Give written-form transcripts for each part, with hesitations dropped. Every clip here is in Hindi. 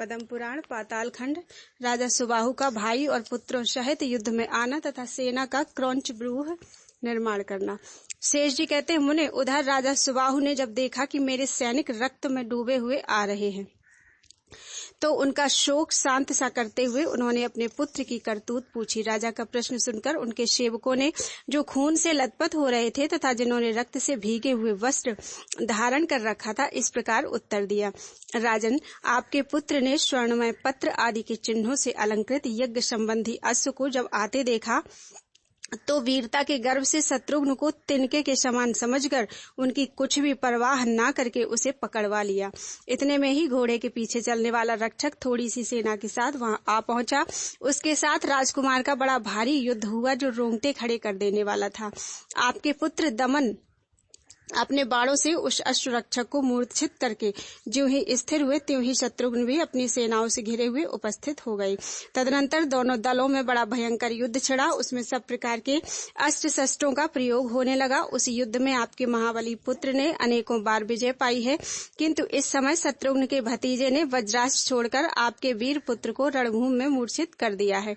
पद्म पुराण पाताल खंड। राजा सुबाहु का भाई और पुत्रों सहित युद्ध में आना तथा सेना का क्रौंच व्यूह निर्माण करना। शेष जी कहते हैं, मुने, उधर राजा सुबाहु ने जब देखा कि मेरे सैनिक रक्त में डूबे हुए आ रहे हैं तो उनका शोक शांत सा करते हुए उन्होंने अपने पुत्र की करतूत पूछी। राजा का प्रश्न सुनकर उनके सेवकों ने, जो खून से लथपथ हो रहे थे तथा जिन्होंने रक्त से भीगे हुए वस्त्र धारण कर रखा था, इस प्रकार उत्तर दिया। राजन, आपके पुत्र ने स्वर्णमय पत्र आदि के चिन्हों से अलंकृत यज्ञ संबंधी अश्व को जब आते देखा तो वीरता के गर्व से शत्रुघ्न को तिनके के समान समझकर उनकी कुछ भी परवाह ना करके उसे पकड़वा लिया। इतने में ही घोड़े के पीछे चलने वाला रक्षक थोड़ी सी सेना के साथ वहां आ पहुंचा। उसके साथ राजकुमार का बड़ा भारी युद्ध हुआ जो रोंगटे खड़े कर देने वाला था। आपके पुत्र दमन अपने बाणों से उस अश्वरक्षक को मूर्छित करके ज्यों ही स्थिर हुए त्यों ही शत्रुघ्न भी अपनी सेनाओं से घिरे हुए उपस्थित हो गए। तदनंतर दोनों दलों में बड़ा भयंकर युद्ध छिड़ा। उसमें सब प्रकार के अस्त्र शस्त्रों का प्रयोग होने लगा। उस युद्ध में आपके महाबली पुत्र ने अनेकों बार विजय पाई है, किंतु इस समय शत्रुघ्न के भतीजे ने वज्रास्त्र छोड़कर आपके वीर पुत्र को रणभूमि में मूर्छित कर दिया है।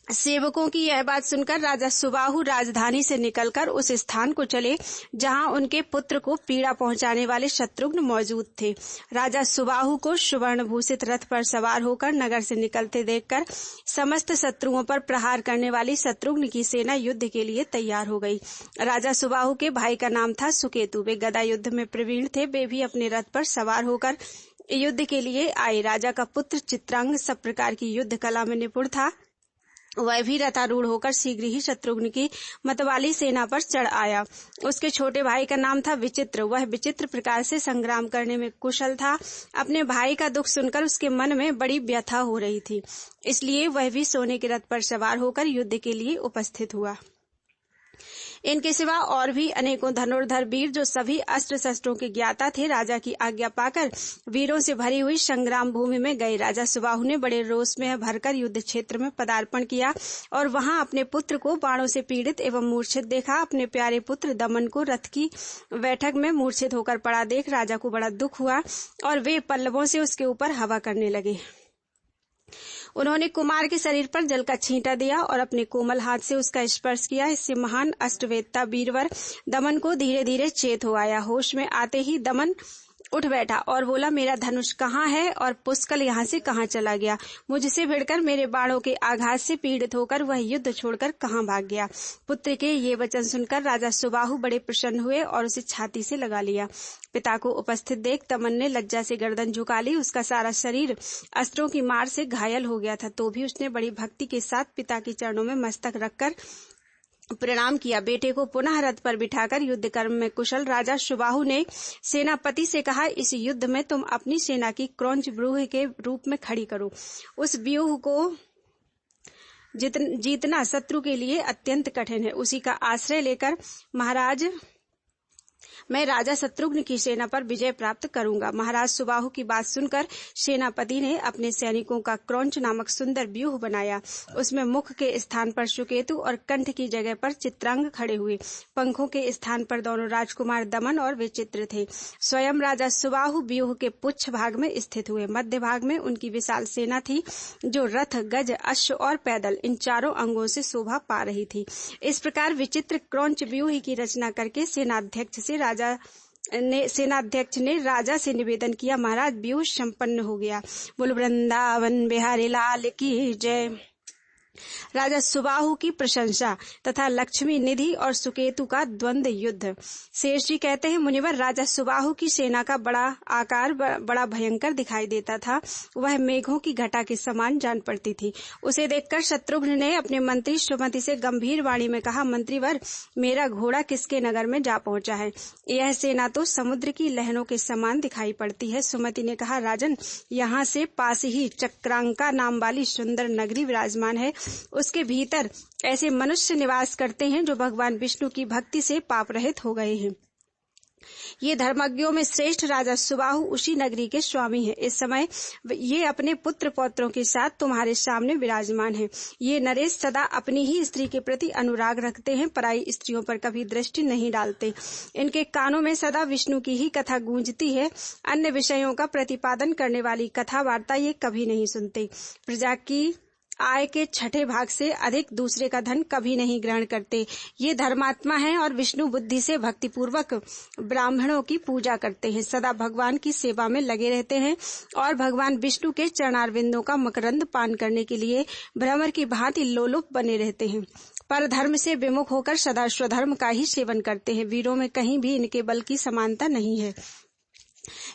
सेवकों की यह बात सुनकर राजा सुबाहु राजधानी से निकलकर उस स्थान को चले जहां उनके पुत्र को पीड़ा पहुंचाने वाले शत्रुघ्न मौजूद थे। राजा सुबाहु को सुवर्ण भूषित रथ पर सवार होकर नगर से निकलते देखकर समस्त शत्रुओं पर प्रहार करने वाली शत्रुघ्न की सेना युद्ध के लिए तैयार हो गई। राजा सुबाहु के भाई का नाम था सुकेतु। वे गदा युद्ध में प्रवीण थे। वे भी अपने रथ पर सवार होकर युद्ध के लिए आए। राजा का पुत्र चित्रांग सब प्रकार की युद्ध कला में निपुण था। वह भी रथारूढ़ होकर शीघ्र ही शत्रुघ्न की मतवाली सेना पर चढ़ आया। उसके छोटे भाई का नाम था विचित्र। वह विचित्र प्रकार से संग्राम करने में कुशल था। अपने भाई का दुख सुनकर उसके मन में बड़ी व्यथा हो रही थी, इसलिए वह भी सोने के रथ पर सवार होकर युद्ध के लिए उपस्थित हुआ। इनके सिवा और भी अनेकों धनुर्धर वीर, जो सभी अस्त्र शस्त्रों के ज्ञाता थे, राजा की आज्ञा पाकर वीरों से भरी हुई संग्राम भूमि में गए। राजा सुबाहु ने बड़े रोष में भरकर युद्ध क्षेत्र में पदार्पण किया और वहां अपने पुत्र को बाणों से पीड़ित एवं मूर्छित देखा। अपने प्यारे पुत्र दमन को रथ की बैठक में मूर्छित होकर पड़ा देख राजा को बड़ा दुख हुआ और वे पल्लवों से उसके ऊपर हवा करने लगे। उन्होंने कुमार के शरीर पर जल का छींटा दिया और अपने कोमल हाथ से उसका स्पर्श किया। इससे महान अष्टवेत्ता वीरवर दमन को धीरे धीरे चेत हो आया। होश में आते ही दमन उठ बैठा और बोला, मेरा धनुष कहाँ है और पुष्कल यहाँ से कहाँ चला गया? मुझसे भिड़कर मेरे बाणों के आघात से पीड़ित होकर वह युद्ध छोड़कर कहाँ भाग गया? पुत्र के ये वचन सुनकर राजा सुबाहु बड़े प्रसन्न हुए और उसे छाती से लगा लिया। पिता को उपस्थित देख दमन ने लज्जा से गर्दन झुका ली। उसका सारा शरीर अस्त्रों की मार से घायल हो गया था, तो भी उसने बड़ी भक्ति के साथ पिता के चरणों में मस्तक रखकर प्रणाम किया। बेटे को पुनः रथ पर बिठाकर युद्ध कर्म में कुशल राजा सुबाहु ने सेनापति से कहा, इस युद्ध में तुम अपनी सेना की क्रौंच व्यूह के रूप में खड़ी करो। उस व्यूह को जीतना शत्रु के लिए अत्यंत कठिन है। उसी का आश्रय लेकर महाराज मैं राजा शत्रुघ्न की सेना पर विजय प्राप्त करूंगा। महाराज सुबाहु की बात सुनकर सेनापति ने अपने सैनिकों का क्रौंच नामक सुंदर व्यूह बनाया। उसमें मुख के स्थान पर सुकेतु और कंठ की जगह पर चित्रांग खड़े हुए। पंखों के स्थान पर दोनों राजकुमार दमन और विचित्र थे। स्वयं राजा सुबाहु व्यूह के पुच्छ भाग में स्थित हुए। मध्य भाग में उनकी विशाल सेना थी, जो रथ, गज, अश्व और पैदल इन चारों अंगों से शोभा पा रही थी। इस प्रकार विचित्र क्रौंच व्यूह की रचना करके सेनाध्यक्ष ने राजा से निवेदन किया, महाराज व्यूह संपन्न हो गया। बोल वृंदावन बिहारी लाल की जय। राजा सुबाहु की प्रशंसा तथा लक्ष्मी निधि और सुकेतु का द्वंद्व युद्ध। शेष जी कहते हैं, मुनिवर, राजा सुबाहु की सेना का बड़ा आकार बड़ा भयंकर दिखाई देता था। वह मेघों की घटा के समान जान पड़ती थी। उसे देखकर शत्रुघ्न ने अपने मंत्री सुमति से गंभीर वाणी में कहा, मंत्रीवर, मेरा घोड़ा किसके नगर में जा पहुंचा है? यह सेना तो समुद्र की लहरों के समान दिखाई पड़ती है। सुमति ने कहा, राजन, यहाँ से पास ही चक्रांका नाम वाली सुंदर नगरी विराजमान है। उसके भीतर ऐसे मनुष्य निवास करते हैं जो भगवान विष्णु की भक्ति से पाप रहित हो गए हैं। ये धर्मज्ञों में श्रेष्ठ राजा सुबाहु उसी नगरी के स्वामी हैं। इस समय ये अपने पुत्र पौत्रों के साथ तुम्हारे सामने विराजमान हैं। ये नरेश सदा अपनी ही स्त्री के प्रति अनुराग रखते हैं, पराई स्त्रियों पर कभी दृष्टि नहीं डालते। इनके कानों में सदा विष्णु की ही कथा गूंजती है, अन्य विषयों का प्रतिपादन करने वाली कथा वार्ता ये कभी नहीं सुनते। प्रजा की आय के छठे भाग से अधिक दूसरे का धन कभी नहीं ग्रहण करते। ये धर्मात्मा हैं और विष्णु बुद्धि से भक्तिपूर्वक ब्राह्मणों की पूजा करते हैं, सदा भगवान की सेवा में लगे रहते हैं और भगवान विष्णु के चरणारविंदों का मकरंद पान करने के लिए भ्रमर की भांति लोलुप बने रहते हैं। पर धर्म से विमुख होकर सदा स्वधर्म का ही सेवन करते हैं। वीरों में कहीं भी इनके बल की समानता नहीं है।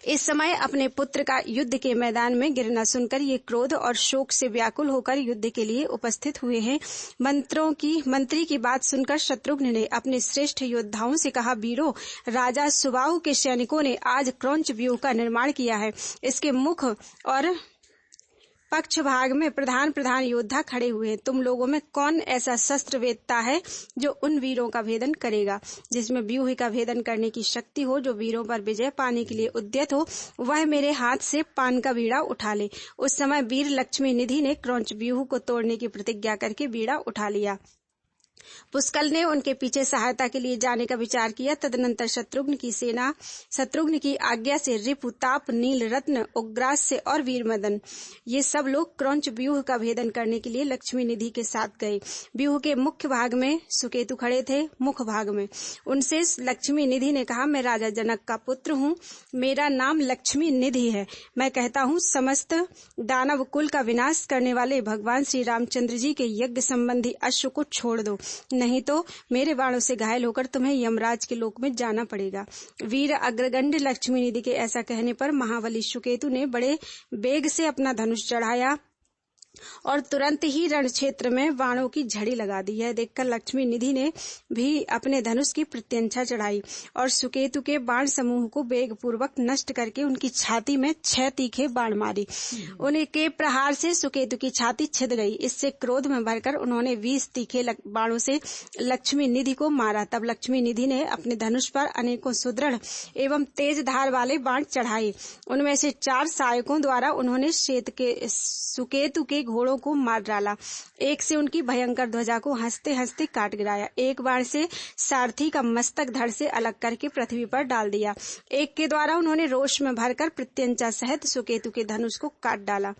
इस समय अपने पुत्र का युद्ध के मैदान में गिरना सुनकर ये क्रोध और शोक से व्याकुल होकर युद्ध के लिए उपस्थित हुए हैं। मंत्री की बात सुनकर शत्रुघ्न ने अपने श्रेष्ठ योद्धाओं से कहा, वीरों, राजा सुबाहु के सैनिकों ने आज क्रौंच व्यूह का निर्माण किया है। इसके मुख और पक्ष भाग में प्रधान योद्धा खड़े हुए हैं। तुम लोगों में कौन ऐसा शस्त्र वेदता है जो उन वीरों का भेदन करेगा? जिसमें व्यूह का भेदन करने की शक्ति हो, जो वीरों पर विजय पाने के लिए उद्यत हो, वह मेरे हाथ से पान का बीड़ा उठा ले। उस समय वीर लक्ष्मी निधि ने क्रौंच व्यूह को तोड़ने की प्रतिज्ञा करके बीड़ा उठा लिया। पुष्कल ने उनके पीछे सहायता के लिए जाने का विचार किया। तदनंतर शत्रुघ्न की आज्ञा से रिपु, ताप, नील रत्न, उग्रास्य और वीरमदन ये सब लोग क्रौंच व्यूह का भेदन करने के लिए लक्ष्मी निधि के साथ गए। व्यूह के मुख्य भाग में सुकेतु खड़े थे। मुख भाग में उनसे लक्ष्मी निधि ने कहा, मैं राजा जनक का पुत्र हूँ, मेरा नाम लक्ष्मी निधि है। मैं कहता हूँ, समस्त दानव कुल का विनाश करने वाले भगवान श्री रामचंद्र जी के यज्ञ संबंधी अश्व को छोड़ दो, नहीं तो मेरे बाणों से घायल होकर तुम्हें यमराज के लोक में जाना पड़ेगा। वीर अग्रगण्य लक्ष्मी निधि के ऐसा कहने पर महाबली सुकेतु ने बड़े वेग से अपना धनुष चढ़ाया और तुरंत ही रण क्षेत्र में बाणों की झड़ी लगा दी। यह देखकर लक्ष्मी निधि ने भी अपने धनुष की प्रत्यंचा चढ़ाई और सुकेतु के बाण समूह को वेग पूर्वक नष्ट करके उनकी छाती में 6 तीखे बाण मारी। उनके प्रहार से सुकेतु की छाती छिद गई। इससे क्रोध में भरकर उन्होंने 20 तीखे बाणों से लक्ष्मी निधि को मारा। तब लक्ष्मी निधि ने अपने धनुष पर अनेकों सुदृढ़ एवं तेज धार वाले बाण चढ़ाए। उनमें से 4 सहायकों द्वारा उन्होंने सुकेतु के घोड़ों को मार डाला। एक से उनकी भयंकर ध्वजा को हंसते हंसते काट गिराया। एक बाण से सारथी का मस्तक धड़ से अलग करके पृथ्वी पर डाल दिया। एक के द्वारा उन्होंने रोष में भरकर प्रत्यंचा सहित सुकेतु के धनुष को काट डाला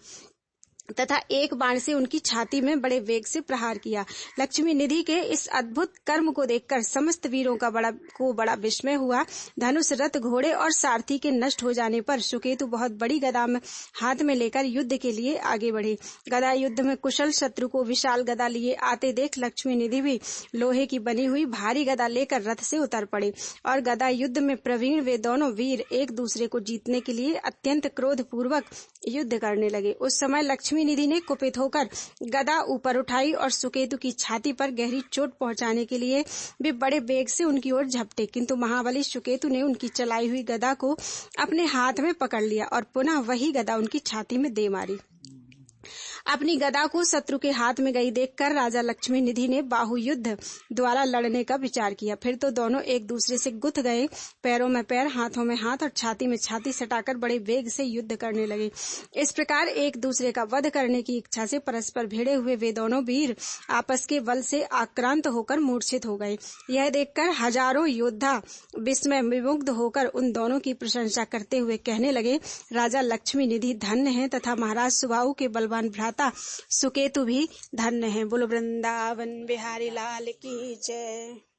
तथा एक बाण से उनकी छाती में बड़े वेग से प्रहार किया। लक्ष्मी निधि के इस अद्भुत कर्म को देखकर समस्त वीरों का बड़ा विस्मय हुआ। धनुष, रथ, घोड़े और सारथी के नष्ट हो जाने पर सुकेतु बहुत बड़ी गदा में हाथ में लेकर युद्ध के लिए आगे बढ़े। गदा युद्ध में कुशल शत्रु को विशाल गदा लिए आते देख लक्ष्मी निधि भी लोहे की बनी हुई भारी गदा लेकर रथ से उतर पड़े और गदा युद्ध में प्रवीण वे दोनों वीर एक दूसरे को जीतने के लिए अत्यंत क्रोध पूर्वक युद्ध करने लगे। उस समय लक्ष्मी निधि ने कुपित होकर गदा ऊपर उठाई और सुकेतु की छाती पर गहरी चोट पहुंचाने के लिए वे बड़े वेग से उनकी ओर झपटे, किंतु महाबली सुकेतु ने उनकी चलाई हुई गदा को अपने हाथ में पकड़ लिया और पुनः वही गदा उनकी छाती में दे मारी। अपनी गदा को शत्रु के हाथ में गई देखकर राजा लक्ष्मी निधि ने बाहु युद्ध द्वारा लड़ने का विचार किया। फिर तो दोनों एक दूसरे से गुथ गए। पैरों में पैर, हाथों में हाथ और छाती में छाती सटाकर बड़े वेग से युद्ध करने लगे। इस प्रकार एक दूसरे का वध करने की इच्छा से परस्पर भिड़े हुए वे दोनों वीर आपस के बल से आक्रांत होकर मूर्छित हो गए। यह देखकर हजारों योद्धा विस्मय विमुग्ध होकर उन दोनों की प्रशंसा करते हुए कहने लगे, राजा लक्ष्मी निधि धन्य है तथा महाराज सुबाहु के बलवान भ्राता सुकेतु भी धन्य है। बोलो वृंदावन बिहारी लाल की जय।